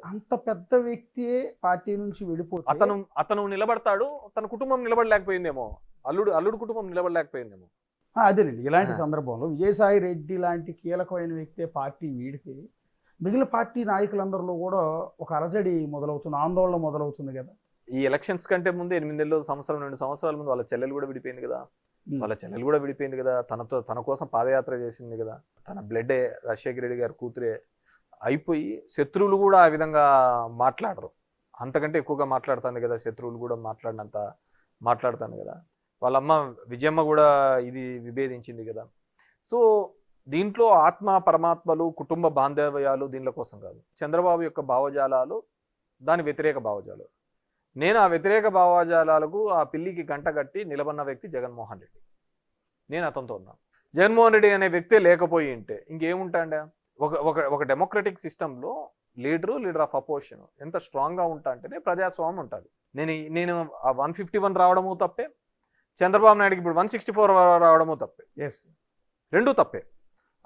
అంత పెద్ద వ్యక్తియే పార్టీ నుంచి వెళ్ళిపోతే అతను నిలబడతాడు, తన కుటుంబం నిలబడలేకపోయిందేమో, అల్లుడు కుటుంబం నిలబడలేకపోయిందేమో. అదేనండి. ఇలాంటి ఆ. సందర్భంలో విజయసాయి రెడ్డి లాంటి కీలకమైన వ్యక్తే పార్టీ వీడితే మిగిలిన పార్టీ నాయకులందరిలో కూడా ఒక అలజడి మొదలవుతుంది, ఆందోళన మొదలవుతుంది కదా. ఈ ఎలక్షన్స్ కంటే ముందు 8 నెలలు, సంవత్సరం, 2 సంవత్సరాల ముందు వాళ్ళ చెల్లెలు కూడా విడిపోయింది కదా. తన కోసం పాదయాత్ర చేసింది కదా. తన బ్లడ్డే రాజశేఖర రెడ్డి గారి కూతురే అయిపోయి శత్రువులు కూడా ఆ విధంగా మాట్లాడరు, అంతకంటే ఎక్కువగా మాట్లాడుతుంది కదా. శత్రువులు కూడా మాట్లాడినంత మాట్లాడుతాను కదా. వాళ్ళమ్మ విజయమ్మ కూడా ఇది విభేదించింది కదా. సో దీంట్లో ఆత్మ పరమాత్మలు, కుటుంబ బాంధవ్యాలు దీనిల కోసం కాదు. చంద్రబాబు యొక్క భావజాలాలు దాని వ్యతిరేక భావజాలు. నేను ఆ వ్యతిరేక భావజాలాలకు ఆ పిల్లికి గంట కట్టి నిలబడిన వ్యక్తి జగన్మోహన్ రెడ్డి. నేను అతనితో ఉన్నాను. జగన్మోహన్ రెడ్డి అనే వ్యక్తే లేకపోయి ఉంటే ఇంకేముంటాండా? ఒక డెమోక్రటిక్ సిస్టంలో లీడర్ ఆఫ్ అపోజిషన్ ఎంత స్ట్రాంగ్గా ఉంటా అంటేనే ప్రజాస్వామ్యం ఉంటుంది. నేను 151 రావడము తప్పే, చంద్రబాబు నాయుడుకి ఇప్పుడు 164 రావడము తప్పే. రెండూ తప్పే.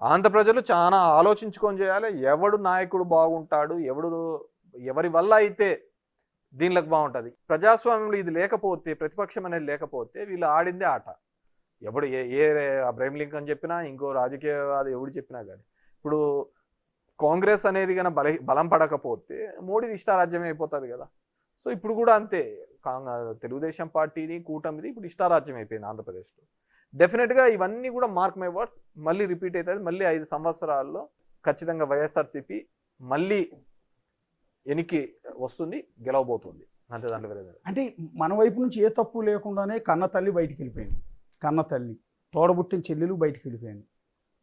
ఆంధ్ర ప్రజలు చాలా ఆలోచించుకొని చేయాలి. ఎవడు నాయకుడు బాగుంటాడు, ఎవరి వల్ల అయితే దీనిలోకి బాగుంటుంది. ప్రజాస్వామ్యంలో ఇది లేకపోతే, ప్రతిపక్షం అనేది లేకపోతే వీళ్ళు ఆడిందే ఆట. ఎవడు ఏ అబ్రహీం లింకన్ చెప్పినా, ఇంకో రాజకీయవాది ఎవడు చెప్పినా కానీ, ఇప్పుడు కాంగ్రెస్ అనేది కన్నా బలం పడకపోతే మోడీది ఇష్టారాజ్యమే అయిపోతుంది కదా. సో ఇప్పుడు కూడా అంతే. తెలుగుదేశం పార్టీని, కూటమిది ఇప్పుడు ఇష్టారాజ్యం అయిపోయింది ఆంధ్రప్రదేశ్లో. డెఫినెట్గా ఇవన్నీ కూడా మార్క్ మై వర్డ్స్ మళ్ళీ రిపీట్ అవుతుంది. మళ్ళీ 5 సంవత్సరాల్లో ఖచ్చితంగా వైఎస్ఆర్సీపీ మళ్ళీ ఎనికి వస్తుంది, గెలవబోతుంది. అంతే, దాంట్లో వేరే. అంటే మన వైపు నుంచి ఏ తప్పు లేకుండానే కన్న తల్లి బయటికి వెళ్ళిపోయింది, కన్న తల్లి తోడబుట్టిన చెల్లెలు బయటికి వెళ్ళిపోయింది.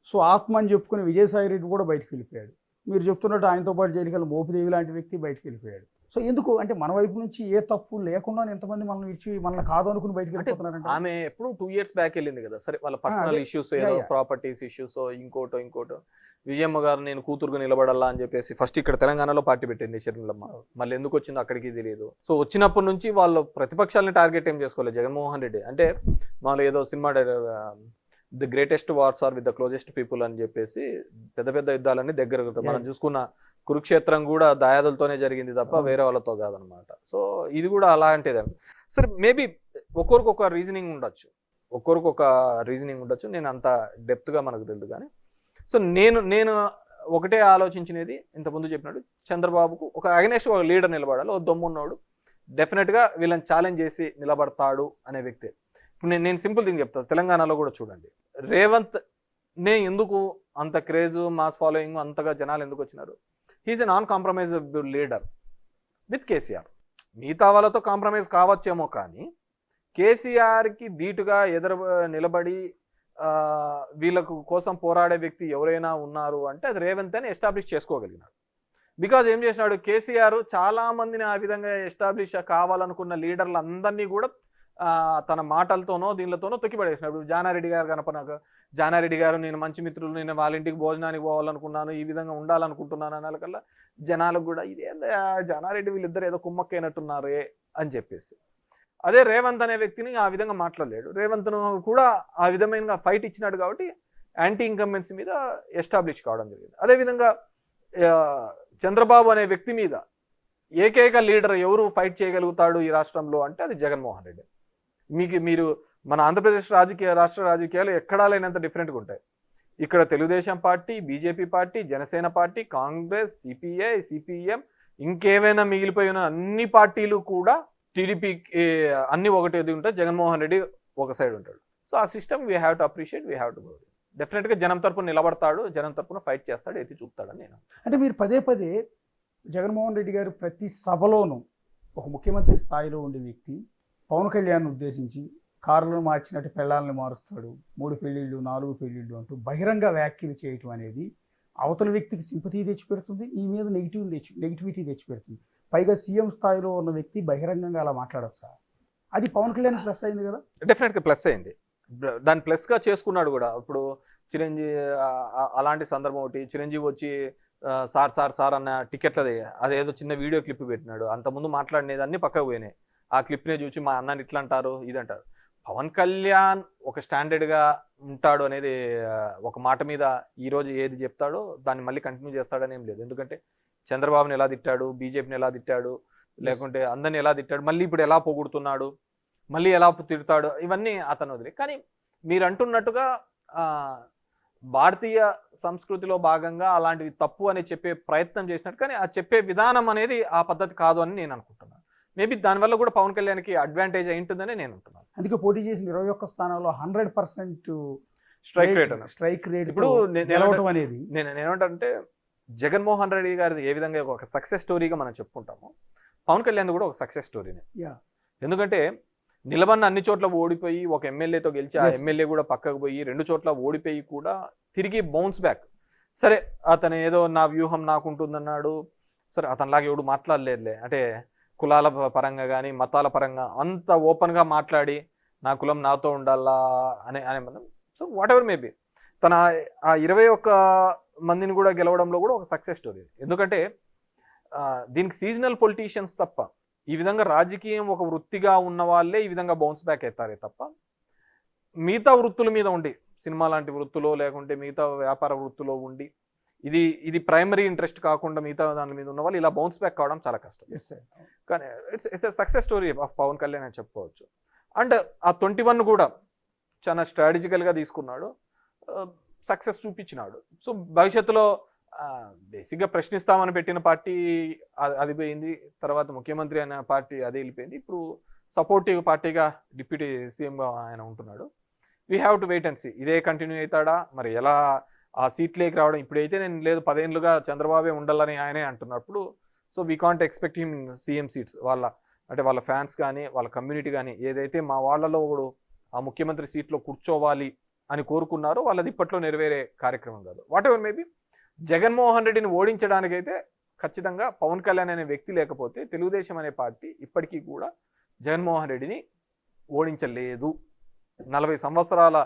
సో ఆత్మ అని చెప్పుకుని విజయసాయి రెడ్డి కూడా బయటికి వెళ్ళిపోయాడు. మీరు చెప్తున్నట్టు ఆయనతో పాటు జైలుకెళ్ళి మోపిదేవి లాంటి వ్యక్తి బయటికి వెళ్ళిపోయాడు. సో ఎందుకు అంటే మన వైపు నుంచి ఏ తప్పు లేకుండా ఎంతమంది మనల్ని విడిచి మనల్ని కాదు అనుకుని బయటికి వెళ్ళిపోతున్నారంటే, ఆమె ఎప్పుడు 2 years బ్యాక్ వెళ్ళింది కదా. సరే, వాళ్ళ పర్సనల్ ఇష్యూస్, ఏదో ప్రాపర్టీస్ ఇష్యూస్, ఇంకోటో విజయమ్మ గారు నేను కూతురుగా నిలబడాలా అని చెప్పేసి ఫస్ట్ ఇక్కడ తెలంగాణలో పార్టీ పెట్టింది షర్మిలమ్మ. మళ్ళీ ఎందుకు వచ్చిందో అక్కడికి తెలియదు. సో వచ్చినప్పటి నుంచి వాళ్ళు ప్రతిపక్షాలని టార్గెట్ ఏం చేసుకోలేదు. జగన్మోహన్ రెడ్డి అంటే వాళ్ళు ఏదో cinema the greatest wars are with the closest people అని చెప్పేసి పెద్ద పెద్ద యుద్ధాలన్నీ దగ్గర మనం చూసుకున్న కురుక్షేత్రం కూడా దాయాదులతోనే జరిగింది తప్ప వేరే వాళ్ళతో కాదనమాట. సో ఇది కూడా అలాంటిదే. సరే, మేబీ ఒక్కొక్క రీజనింగ్ ఉండొచ్చు, నేను అంత డెప్త్గా మనకు తెలియదు కానీ. సో నేను ఒకటే ఆలోచించినది, ఇంతకుముందు చెప్పినట్టు చంద్రబాబుకు ఒక అగనెస్ట్ ఒక లీడర్ నిలబడాలి. ఒక దమ్మున్నోడు డెఫినెట్గా వీళ్ళని ఛాలెంజ్ చేసి నిలబడతాడు అనే వ్యక్తి. ఇప్పుడు నేను సింపుల్ థింగ్ చెప్తాను. తెలంగాణలో కూడా చూడండి, రేవంత్ నే ఎందుకు అంత క్రేజ్, మాస్ ఫాలోయింగ్, అంతగా జనాలు ఎందుకు వచ్చినారు? He is a non compromisable leader with KCR. మిగతా వాళ్ళతో కాంప్రమైజ్ కావచ్చేమో కానీ కేసీఆర్కి ధీటుగా నిలబడి వీళ్ళకు కోసం పోరాడే వ్యక్తి ఎవరైనా ఉన్నారు అంటే అది రేవంత్ అని ఎస్టాబ్లిష్ చేసుకోగలిగినాడు. బికాజ్ ఏం చేసినాడు, కేసీఆర్ చాలా మందిని ఆ విధంగా ఎస్టాబ్లిష్ కావాలనుకున్న లీడర్లు అందరినీ కూడా తన మాటలతోనో దీనిలతోనో తొక్కిపడేసినాడు. జానారెడ్డి గారు కనపనాక, జానారెడ్డి గారు నేను మంచి మిత్రులు, నేను వాళ్ళ ఇంటికి భోజనానికి పోవాలనుకున్నాను, ఈ విధంగా ఉండాలనుకుంటున్నాను అనాలకల్లా జనాలకు కూడా ఇదేందా జానారెడ్డి వీళ్ళిద్దరు ఏదో కుమ్మక్కైనట్టున్నారే అని చెప్పేసి. అదే రేవంత్ అనే వ్యక్తిని ఆ విధంగా మాట్లాడలేడు. రేవంత్ను కూడా ఆ విధమైన ఫైట్ ఇచ్చినాడు కాబట్టి యాంటీ ఇన్కంబెన్సీ మీద ఎస్టాబ్లిష్ కావడం జరిగింది. అదేవిధంగా చంద్రబాబు అనే వ్యక్తి మీద ఏకైక లీడర్ ఎవరు ఫైట్ చేయగలుగుతాడు ఈ రాష్ట్రంలో అంటే అది జగన్మోహన్ రెడ్డి. మీరు మన ఆంధ్రప్రదేశ్ రాష్ట్ర రాజకీయాలు ఎక్కడా లేనంత డిఫరెంట్గా ఉంటాయి. ఇక్కడ Telugu Desam party, BJP party, Janasena party, Congress, CPI, CPM, ఇంకేమైనా మిగిలిపోయిన అన్ని పార్టీలు కూడా టీడీపీ అన్ని ఒకటి ఉంటాయి. జగన్మోహన్ రెడ్డి ఒక సైడ్ ఉంటాడు. సో ఆ system we have to appreciate, we have to go. డెఫినెట్గా జనం తరపున నిలబడతాడు, జనం తరపున ఫైట్ చేస్తాడు, ఎత్తి చూపుతాడని నేను. అంటే మీరు పదే జగన్మోహన్ రెడ్డి గారు ప్రతి సభలోనూ ఒక ముఖ్యమంత్రి స్థాయిలో ఉండే వ్యక్తి పవన్ కళ్యాణ్ ఉద్దేశించి కారులను మార్చినట్టు పెళ్ళాలను మారుస్తాడు, 3 పెళ్ళిళ్ళు 4 పెళ్ళిళ్ళు అంటూ బహిరంగ వ్యాఖ్యలు చేయటం అనేది అవతల వ్యక్తికి సింపతి తెచ్చిపెడుతుంది, ఈ మీద నెగిటివిటీ తెచ్చిపెడుతుంది. పైగా సీఎం స్థాయిలో ఉన్న వ్యక్తి బహిరంగంగా అలా మాట్లాడచ్చా? అది పవన్ కళ్యాణ్ ప్లస్ అయింది కదా. డెఫినెట్గా ప్లస్ అయింది. దాన్ని ప్లస్గా చేసుకున్నాడు కూడా. ఇప్పుడు చిరంజీవి అలాంటి సందర్భం ఒకటి, చిరంజీవి వచ్చి సార్ అన్న టికెట్లది అదేదో చిన్న వీడియో క్లిప్ పెట్టినాడు. అంతకుముందు మాట్లాడినదాన్ని పక్కకు పోయినాయి. ఆ క్లిప్నే చూసి మా అన్నని ఇట్లా అంటారు, ఇదంటారు. పవన్ కళ్యాణ్ ఒక స్టాండర్డ్గా ఉంటాడు అనేది ఒక మాట మీద ఈరోజు ఏది చెప్తాడో దాన్ని మళ్ళీ కంటిన్యూ చేస్తాడని ఏం లేదు. ఎందుకంటే చంద్రబాబుని ఎలా తిట్టాడు, బీజేపీని ఎలా తిట్టాడు, లేకుంటే అందరిని ఎలా తిట్టాడు, మళ్ళీ ఇప్పుడు ఎలా పొగుడుతున్నాడు, మళ్ళీ ఎలా తిడతాడు, ఇవన్నీ అతను వదిలే. కానీ మీరు అంటున్నట్టుగా భారతీయ సంస్కృతిలో భాగంగా అలాంటివి తప్పు అని చెప్పే ప్రయత్నం చేసినట్టు, కానీ ఆ చెప్పే విధానం అనేది ఆ పద్ధతి కాదు అని నేను అనుకుంటున్నాను. మేబీ దానివల్ల కూడా పవన్ కళ్యాణ్కి అడ్వాంటేజ్ అయి ఉంటుందని నేను అంటున్నాను. అందుకే పోటీ చేసిన 21 స్థానాల్లో 100% స్ట్రైక్ రేట్ ఇప్పుడు గెలవడం అనేది నేను ఏమంటే జగన్మోహన్ రెడ్డి గారి ఏ విధంగా ఒక సక్సెస్ స్టోరీగా మనం చెప్పుకుంటాము, పవన్ కళ్యాణ్ కూడా ఒక సక్సెస్ స్టోరీనే. ఎందుకంటే నిలబడిన అన్ని చోట్ల ఓడిపోయి ఒక ఎమ్మెల్యేతో గెలిచి ఆ ఎమ్మెల్యే కూడా పక్కకు పోయి 2 చోట్ల ఓడిపోయి కూడా తిరిగి బౌన్స్ బ్యాక్. సరే అతను ఏదో నా వ్యూహం నాకుంటుందన్నాడు, సరే అతనిలాగా ఎవడు మాట్లాడలేదులే, అంటే కులాల పరంగా కానీ మతాల పరంగా అంత ఓపెన్గా మాట్లాడి నా కులం నాతో ఉండాలా అనే మనం. సో వాట్ ఎవర్ మేబీ తన ఆ 21 మందిని కూడా గెలవడంలో కూడా ఒక సక్సెస్ స్టోరీ. ఎందుకంటే దీనికి సీజనల్ పొలిటీషియన్స్ తప్ప, ఈ విధంగా రాజకీయం ఒక వృత్తిగా ఉన్న వాళ్ళే ఈ విధంగా బౌన్స్ బ్యాక్ అవుతారే తప్ప, మిగతా వృత్తుల మీద ఉండి, సినిమా లాంటి వృత్తులో లేకుంటే మిగతా వ్యాపార వృత్తిలో ఉండి ఇది ప్రైమరీ ఇంట్రెస్ట్ కాకుండా మిగతా దాని మీద ఉన్న వాళ్ళు ఇలా బౌన్స్ బ్యాక్ కావడం చాలా కష్టం. కానీ it's a success story of Pawan Kalyan అని చెప్పుకోవచ్చు. అండ్ ఆ 21 కూడా చాలా స్ట్రాటజికల్గా తీసుకున్నాడు, సక్సెస్ చూపించినాడు. సో భవిష్యత్తులో బేసిక్గా ప్రశ్నిస్తామని పెట్టిన పార్టీ అది పోయింది, తర్వాత ముఖ్యమంత్రి అనే పార్టీ అది వెళ్ళిపోయింది, ఇప్పుడు సపోర్టివ్ పార్టీగా డిప్యూటీ సీఎంగా ఆయన ఉంటున్నాడు. We have to wait and see ఇదే కంటిన్యూ అవుతాడా, మరి ఎలా ఆ సీట్లోకి రావడం. ఇప్పుడైతే నేను లేదు 10 ఏళ్ళుగా చంద్రబాబే ఉండాలని ఆయనే అంటున్నప్పుడు, so we can't expect him CM seats. వాళ్ళ ఫ్యాన్స్ కానీ వాళ్ళ కమ్యూనిటీ కానీ ఏదైతే మా వాళ్ళలో ఒకడు ఆ ముఖ్యమంత్రి సీట్లో కూర్చోవాలి అని కోరుకున్నారో వాళ్ళది ఇప్పట్లో నెరవేరే కార్యక్రమం కాదు. వాట్ ఎవర్ మేబీ జగన్మోహన్ రెడ్డిని ఓడించడానికైతే ఖచ్చితంగా పవన్ కళ్యాణ్ అనే వ్యక్తి లేకపోతే తెలుగుదేశం అనే పార్టీ ఇప్పటికీ కూడా జగన్మోహన్ రెడ్డిని ఓడించలేదు. 40 సంవత్సరాల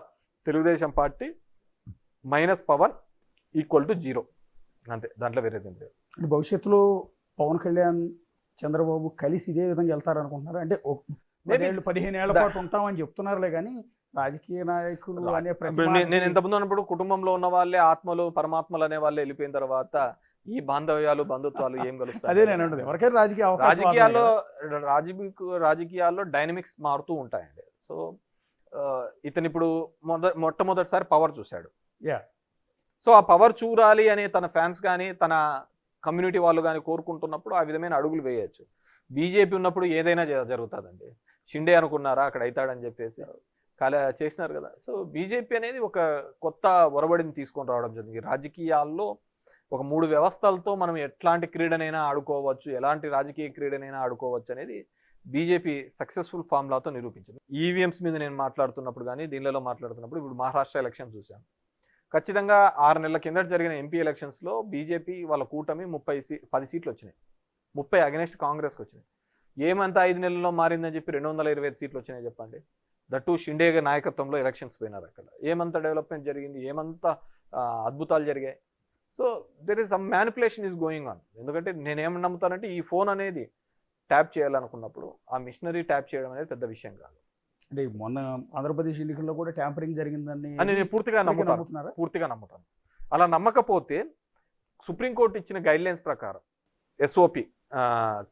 Telugu Desam party minus Pawan equal to 0 అంతే, దాంట్లో వేరేది ఏం లేదు. భవిష్యత్తులో పవన్ కళ్యాణ్ చంద్రబాబు కలిసి ఇదే విధంగా వెళ్తారనుకుంటున్నారు? అంటే 15 ఏళ్ల పాటు ఉంటామని చెప్తున్నారులే, కానీ రాజకీయ నాయకులు అనే నేను ఇంతకుముందు అన్నప్పుడు కుటుంబంలో ఉన్న వాళ్ళే ఆత్మలు పరమాత్మలు అనే వాళ్ళే వెళ్ళిపోయిన తర్వాత ఈ బాంధవ్యాలు బంధుత్వాలు ఏం కలుస్తాయి? అదే నేను అంటుంది, ఎవరికైనా రాజకీయాల్లో డైనమిక్స్ మారుతూ ఉంటాయండి. సో ఇతను ఇప్పుడు మొట్టమొదటిసారి పవర్ చూశాడు. సో ఆ పవర్ చూడాలి అని తన ఫ్యాన్స్ కానీ తన కమ్యూనిటీ వాళ్ళు కానీ కోరుకుంటున్నప్పుడు ఆ విధమైన అడుగులు వేయచ్చు. బీజేపీ ఉన్నప్పుడు ఏదైనా జరుగుతుందండి. షిండే అనుకున్నారా అక్కడ అవుతాడని చెప్పేసి చేసినారు కదా. సో బీజేపీ అనేది ఒక కొత్త ఒరబడిని తీసుకొని రావడం జరిగింది. రాజకీయాల్లో ఒక 3 వ్యవస్థలతో మనం ఎట్లాంటి క్రీడనైనా ఆడుకోవచ్చు, ఎలాంటి రాజకీయ క్రీడనైనా ఆడుకోవచ్చు అనేది బీజేపీ సక్సెస్ఫుల్ ఫార్ములాతో నిరూపించింది. ఈవీఎంస్ మీద నేను మాట్లాడుతున్నప్పుడు కానీ దీనిలో మాట్లాడుతున్నప్పుడు ఇప్పుడు మహారాష్ట్ర ఎలక్షన్ చూసాను. ఖచ్చితంగా 6 నెలల కిందట జరిగిన ఎంపీ ఎలక్షన్స్లో బీజేపీ వాళ్ళ కూటమి 10 సీట్లు వచ్చినాయి, 30 అగెనెస్ట్ కాంగ్రెస్కి వచ్చినాయి. ఏమంతా 5 నెలల్లో మారిందని చెప్పి 225 సీట్లు వచ్చినాయి చెప్పండి. దట్టు షిండే నాయకత్వంలో ఎలక్షన్స్ పోయినారు. అక్కడ ఏమంత డెవలప్మెంట్ జరిగింది, ఏమంత అద్భుతాలు జరిగాయి. So there is some manipulation is going on. ఎందుకంటే నేనేమని నమ్ముతానంటే ఈ ఫోన్ అనేది ట్యాప్ చేయాలనుకున్నప్పుడు ఆ మిషనరీ ట్యాప్ చేయడం అనేది పెద్ద విషయం కాదు. అంటే మొన్న ఆంధ్రప్రదేశ్ ఎన్నికల్లో కూడా ట్యాంపరింగ్ జరిగిందని నేను పూర్తిగా నమ్ముతాను. అలా నమ్మకపోతే సుప్రీంకోర్టు ఇచ్చిన గైడ్లైన్స్ ప్రకారం ఎస్ఓపి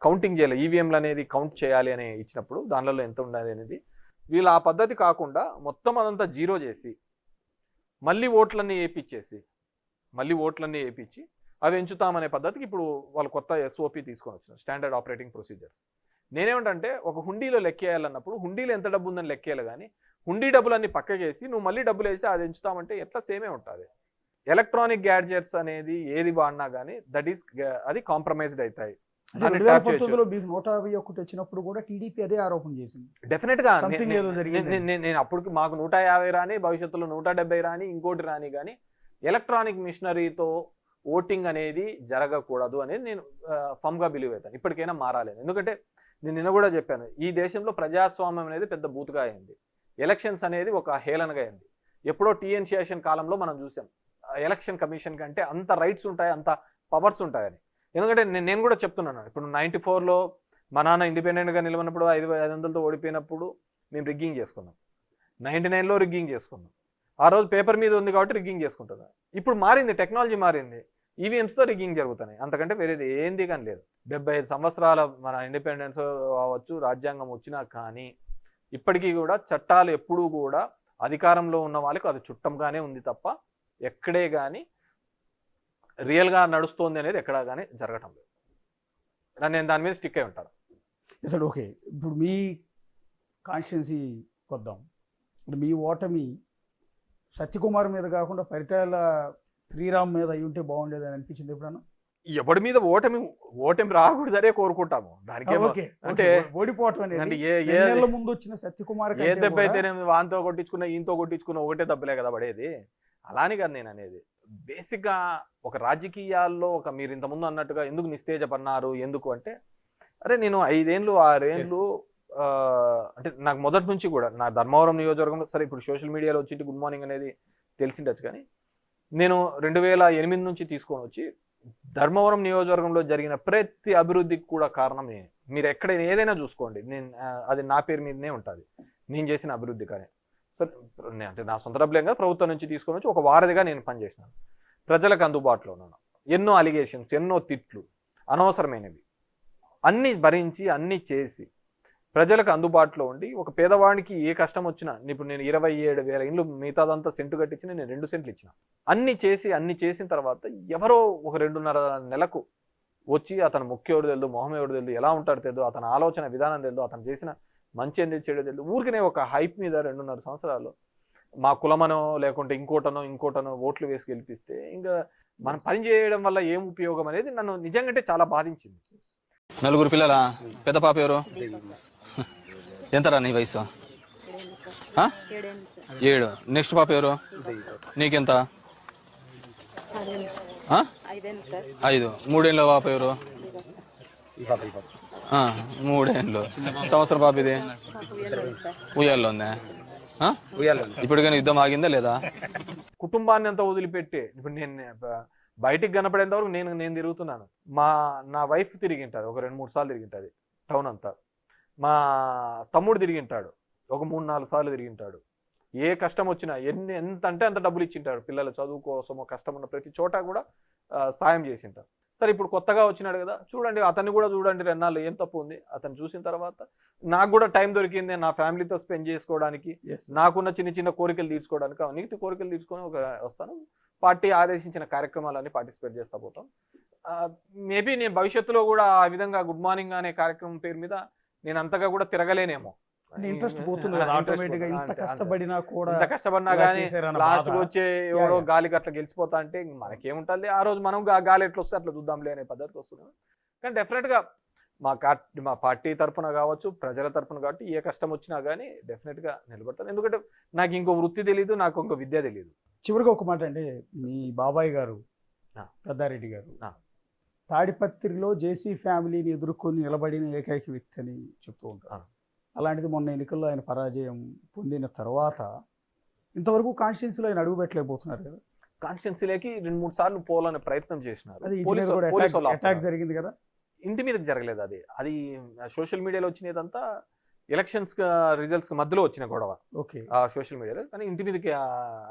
కౌంటింగ్ చేయాలి, ఈవీఎంలు అనేది కౌంట్ చేయాలి అని ఇచ్చినప్పుడు దానిలో ఎంత ఉండాలి అనేది వీళ్ళు ఆ పద్ధతి కాకుండా మొత్తం అదంతా 0 చేసి మళ్ళీ ఓట్లన్నీ వేయించి అవి ఎంచుతామనే పద్ధతికి ఇప్పుడు వాళ్ళు కొత్త ఎస్ఓపి తీసుకొని వచ్చినారు, స్టాండర్డ్ ఆపరేటింగ్ ప్రొసీజర్స్. నేనేమంటే ఒక హుండీలో లెక్కేయాలన్నప్పుడు హుండీలో ఎంత డబ్బు ఉందని లెక్కేయాలి, కానీ హుండీ డబ్బులన్నీ పక్కకేసి నువ్వు మళ్ళీ డబ్బులు వేసి అది ఎంచుతామంటే ఎట్లా సేమే ఉంటుంది. ఎలక్ట్రానిక్ గ్యాడ్జెట్స్ అనేది ఏది వాడినా కానీ అది కాంప్రమైజ్డ్ అవుతాయి. 2019లో మీకు 151 వచ్చినప్పుడు కూడా టీడీపీ అదే ఆరోపణ చేసింది. డెఫినెట్ గా నేను అప్పుడు మాకు 150 రాని, భవిష్యత్తులో 170 రాని, ఇంకోటి రాని, కానీ ఎలక్ట్రానిక్ మిషనరీతో ఓటింగ్ అనేది జరగకూడదు అనేది నేను ఫమ్గా బిలీవ్ అవుతాను. ఇప్పటికైనా మారాలి. ఎందుకంటే నేను నిన్న కూడా చెప్పాను, ఈ దేశంలో ప్రజాస్వామ్యం అనేది పెద్ద బూతుగా అయింది, ఎలక్షన్స్ అనేది ఒక హేళనగా అయింది. ఎప్పుడో టీఎన్ శేషన్ కాలంలో మనం చూసాం ఎలక్షన్ కమిషన్ కంటే అంత రైట్స్ ఉంటాయి, అంత పవర్స్ ఉంటాయని. ఎందుకంటే నేను కూడా చెప్తున్నాను, ఇప్పుడు 94లో మా నాన్న ఇండిపెండెంట్గా నిలవనప్పుడు 500తో ఓడిపోయినప్పుడు మేము రిగ్గింగ్ చేసుకున్నాం, 99లో రిగ్గింగ్ చేసుకున్నాం. ఆ రోజు పేపర్ మీద ఉంది కాబట్టి రిగ్గింగ్ చేసుకుంటున్నాం. ఇప్పుడు మారింది, టెక్నాలజీ మారింది. ఈవీఎంస్తో రిగ్గింగ్ జరుగుతున్నాయి, అంతకంటే వేరేది ఏంది కానీ లేదు. 75 సంవత్సరాల మన ఇండిపెండెన్స్ అవ్వచ్చు, రాజ్యాంగం వచ్చినా కానీ ఇప్పటికీ కూడా చట్టాలు ఎప్పుడూ కూడా అధికారంలో ఉన్న వాళ్ళకి అది చుట్టంగానే ఉంది తప్ప ఎక్కడే కానీ రియల్గా నడుస్తోంది అనేది ఎక్కడా కానీ జరగటం లేదు. నేను దాని మీద స్టిక్ అయి ఉంటాను. అసలు ఓకే, ఇప్పుడు మీ కాన్స్టిట్యున్సీ వద్దాం. ఇప్పుడు మీ ఓటమి సత్యకుమార్ మీద కాకుండా పరిటాల శ్రీరామ్ మీద అయి ఉంటే బాగుండేది అని అనిపించింది ఎప్పుడన్నా? ఎవడి మీద ఓటమి రాకూడదనే కోరుకుంటాము. దానికి అంటే ఓడిపోవటం అనేది ముందు వచ్చిన సత్యకుమార్ ఏ దెబ్బ అయితే వాంతో కొట్టించుకున్నా ఈయనతో కొట్టించుకున్నా ఒకటే దెబ్బలే కదా పడేది. అలానే కాదు నేను అనేది. బేసిక్గా ఒక రాజకీయాల్లో ఒక మీరు ఇంతకుముందు అన్నట్టుగా ఎందుకు నిస్తేజపన్నారు ఎందుకు అంటే, అరే నేను 5 ఏళ్ళు 6 ఏళ్ళు అంటే నాకు మొదటి నుంచి కూడా నా ధర్మవరం నియోజకవర్గంలో, సరే ఇప్పుడు సోషల్ మీడియాలో వచ్చి గుడ్ మార్నింగ్ అనేది తెలిసిండొచ్చు, కానీ నేను 2008 నుంచి తీసుకొని వచ్చి ధర్మవరం నియోజకవర్గంలో జరిగిన ప్రతి అభివృద్ధికి కూడా కారణం నేనే. మీరు ఎక్కడ ఏదైనా చూసుకోండి, నేను అది నా పేరు మీదనే ఉంటుంది, నేను చేసిన అభివృద్ధి. కానీ సరే అంటే నా సొంత డబ్బులేం కదా, ప్రభుత్వం నుంచి తీసుకొని వచ్చి ఒక వారధిగా నేను పనిచేసినాను. ప్రజలకు అందుబాటులో ఉన్నాను. ఎన్నో అలిగేషన్స్, ఎన్నో తిట్లు అనవసరమైనవి అన్నీ భరించి అన్నీ చేసి ప్రజలకు అందుబాటులో ఉండి ఒక పేదవాడికి ఏ కష్టం వచ్చినా, ఇప్పుడు నేను 27,000 ఇండ్లు మిగతాదంతా సెంటు కట్టించిన, నేను 2 సెంట్లు ఇచ్చిన. అన్ని చేసిన తర్వాత ఎవరో ఒక 2.5 నెలకు వచ్చి అతను ముఖ్యోడు తెలుదు, మొహం ఎవడు తెలుదు, ఎలా ఉంటాడు తెలుదు, అతని ఆలోచన విధానం తెలుదు, అతను చేసిన మంచి ఎందుకు చెడు తెలుదు, ఊరికనే ఒక హైప్ మీద 2.5 సంవత్సరాలు మా కులమనో లేకుంటే ఇంకోటనో ఓట్లు వేసి గెలిపిస్తే ఇంకా మనం పని చేయడం వల్ల ఏం ఉపయోగం అనేది నన్ను నిజంగా చాలా బాధించింది. 4 పిల్లలా? పెద్ద పాప ఎవరు? ఎంతరా నీ వయసు? 7. నెక్స్ట్ పాప ఎవరు? నీకెంత? 5. 3 ఏళ్ళ పాప ఎవరు? 3 ఏళ్ళు. సంవత్సరం పాప ఇది ఉయ్యాల్లో ఉందా? ఇప్పుడు కానీ యుద్ధం ఆగిందా లేదా? కుటుంబాన్ని అంతా వదిలిపెట్టి ఇప్పుడు నేను బయటికి కనపడేంత వరకు నేను తిరుగుతున్నాను. నా వైఫ్ తిరిగింటుంది, ఒక 2-3 సార్లు తిరిగింటుంది టౌన్ అంతా. మా తమ్ముడు తిరిగింటాడు, ఒక 3-4 సార్లు తిరిగింటాడు. ఏ కష్టం వచ్చినా ఎంత అంటే అంత డబ్బులు ఇచ్చింటాడు. పిల్లల చదువు కోసమో కష్టం ఉన్న ప్రతి చోట కూడా సాయం చేసింటారు. సరే ఇప్పుడు కొత్తగా వచ్చినాడు కదా, చూడండి అతన్ని కూడా చూడండి, 2 నాళ్ళు ఏం తప్పు ఉంది. అతను చూసిన తర్వాత నాకు కూడా టైం దొరికింది నా ఫ్యామిలీతో స్పెండ్ చేసుకోవడానికి, నాకున్న చిన్న కోరికలు తీర్చుకోవడానికి. నీకు కోరికలు తీర్చుకొని వస్తాను. పార్టీ ఆదేశించిన కార్యక్రమాలన్నీ పార్టిసిపేట్ చేస్తా పోతాం. మేబీ నేను భవిష్యత్తులో కూడా ఆ విధంగా గుడ్ మార్నింగ్ అనే కార్యక్రమం పేరు మీద నేను అంతగా కూడా తిరగలేనేమో. ఇంట్రెస్ట్ పోతుంది, ఇంత కష్టపడినా కానీ లాస్ట్ వచ్చే ఎవడో గాలికి అట్లా గెలిచిపోతా అంటే మనకేముంటుంది, ఆ రోజు మనం గాలి ఎట్లా వస్తే అట్లా చూద్దాంలే అనే పద్ధతికి వస్తున్నాం. కానీ డెఫినెట్గా మా పార్టీ తరఫున కావచ్చు, ప్రజల తరఫున కాబట్టి ఏ కష్టం వచ్చినా కానీ డెఫినెట్గా నిలబడతాను. ఎందుకంటే నాకు ఇంకో వృత్తి తెలియదు, నాకు ఇంకో విద్య తెలియదు. చివరిగా ఒక మాట అండి, మీ బాబాయ్ గారు పెద్దారెడ్డి గారు తాడిపత్రిలో జేసీ ఫ్యామిలీని ఎదుర్కొని నిలబడిన ఏకైక వ్యక్తి అని చెప్తూ ఉంటారు. అలాంటిది మొన్న ఎన్నికల్లో ఆయన పరాజయం పొందిన తర్వాత ఇంతవరకు కాన్స్టిట్యున్సీలో ఆయన అడుగు పెట్టలేకపోతున్నారు కదా. కాన్స్టిట్యున్సీలోకి 2-3 సార్లు పోవాలనే ప్రయత్నం చేసినారు. అటాక్ జరిగింది కదా, ఇంటి మీద జరగలేదు. అది సోషల్ మీడియాలో వచ్చినదంతా ఎలక్షన్స్ రిజల్ట్స్ మధ్యలో వచ్చిన గొడవ. ఓకే, ఆ సోషల్ మీడియాలో. కానీ ఇంటి మీదకి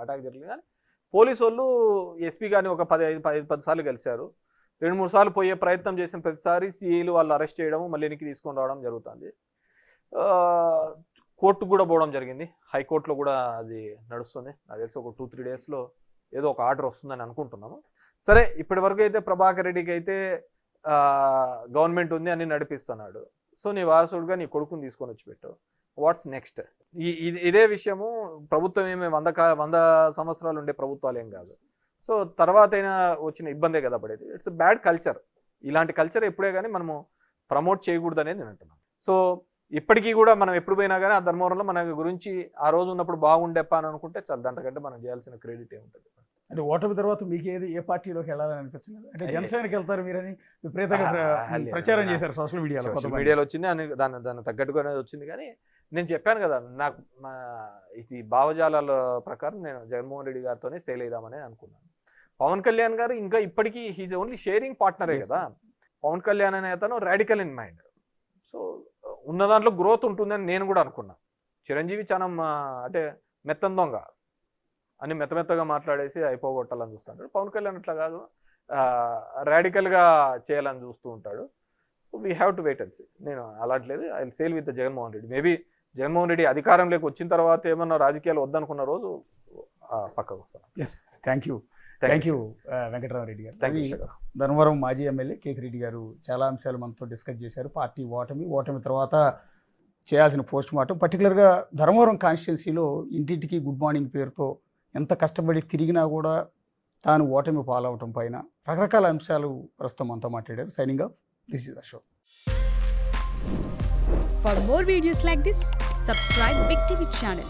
అటాక్ జరిగింది. కానీ పోలీసు వాళ్ళు ఎస్పీ గారిని ఒక 10 సార్లు కలిశారు. 2-3 సార్లు పోయే ప్రయత్నం చేసిన ప్రతిసారి సిఐలు వాళ్ళు అరెస్ట్ చేయడం, మళ్ళీ వెనక్కి తీసుకొని రావడం జరుగుతుంది. కోర్టుకు కూడా పోవడం జరిగింది, హైకోర్టులో కూడా అది నడుస్తుంది. నాకు తెలిసి ఒక 2-3 డేస్లో ఏదో ఒక ఆర్డర్ వస్తుందని అనుకుంటున్నాము. సరే ఇప్పటి వరకు అయితే ప్రభాకర్ రెడ్డికి అయితే గవర్నమెంట్ ఉంది అని నడిపిస్తున్నాడు. సో నీ వారసుడుగా నీ కొడుకుని తీసుకొని వచ్చి పెట్టు. What's next? ఇదే విషయము ప్రభుత్వం ఏమి 100 సంవత్సరాలు ఉండే ప్రభుత్వాలు ఏం కాదు. సో తర్వాత అయినా వచ్చిన ఇబ్బందే కదా పడేది. It's bad culture. ఇలాంటి కల్చర్ ఎప్పుడే కానీ మనము ప్రమోట్ చేయకూడదు అనేది నేను అంటున్నాను. సో ఇప్పటికీ కూడా మనం ఎప్పుడు పోయినా కానీ ఆ ధర్మవరంలో మన గురించి ఆ రోజు ఉన్నప్పుడు బాగుండేప్ప అని అనుకుంటే చాలా, దాంతకంటే మనం చేయాల్సిన క్రెడిట్ ఏముంటుంది. అంటే ఓటమి తర్వాత మీకు ఏ పార్టీలోకి వెళ్ళాలని అనిపించలేదు? అంటే జనసేనకి వెళ్తారు మీరని విపరీతంగా ప్రచారం చేశారు సోషల్ మీడియాలో వచ్చింది అని దాన్ని తగ్గట్టుగానే వచ్చింది. కానీ నేను చెప్పాను కదా, నాకు ఇది భావజాలాల ప్రకారం నేను జగన్మోహన్ రెడ్డి గారితోనే సేల్ అయిదామని అనుకున్నాను. పవన్ కళ్యాణ్ గారు ఇంకా ఇప్పటికీ హీజ్ ఓన్లీ షేరింగ్ పార్ట్నరే కదా. పవన్ కళ్యాణ్ అనే అతను రాడికల్ ఇన్ మైండ్. సో ఉన్న దాంట్లో గ్రోత్ ఉంటుందని నేను కూడా అనుకున్నా. చిరంజీవి చాలా అంటే మెత్తం దొంగ అని మెత్తగా మాట్లాడేసి అయిపోగొట్టాలని చూస్తాడు. పవన్ కళ్యాణ్ అట్లా కాదు, రాడికల్గా చేయాలని చూస్తూ ఉంటాడు. So we have to wait and see. నేను అలాంటిలేదు, I will sail with the Jaganmohan Reddy. Maybe Jaganmohan Reddy అధికారంలోకి వచ్చిన తర్వాత ఏమన్నా రాజకీయాలు వద్దనుకున్న రోజు పక్కకు వస్తాను. ఎస్, థ్యాంక్ యూ వెంకటరామరెడ్డి గారు. Thank you. ధర్మవరం మాజీ ఎమ్మెల్యే కేతి రెడ్డి గారు చాలా అంశాలు మనతో డిస్కస్ చేశారు. పార్టీ ఓటమి తర్వాత చేయాల్సిన పోస్ట్ మార్టం, పర్టికులర్గా ధర్మవరం కాన్స్టిట్యున్సీలో ఇంటింటికి గుడ్ మార్నింగ్ పేరుతో ఎంత కష్టపడి తిరిగినా కూడా తాను ఓటమి పాలవటం పైన రకరకాల అంశాలు ప్రస్తుతం మనతో మాట్లాడారు. Signing off, this is the show. For more videos like this, subscribe Big TV channel.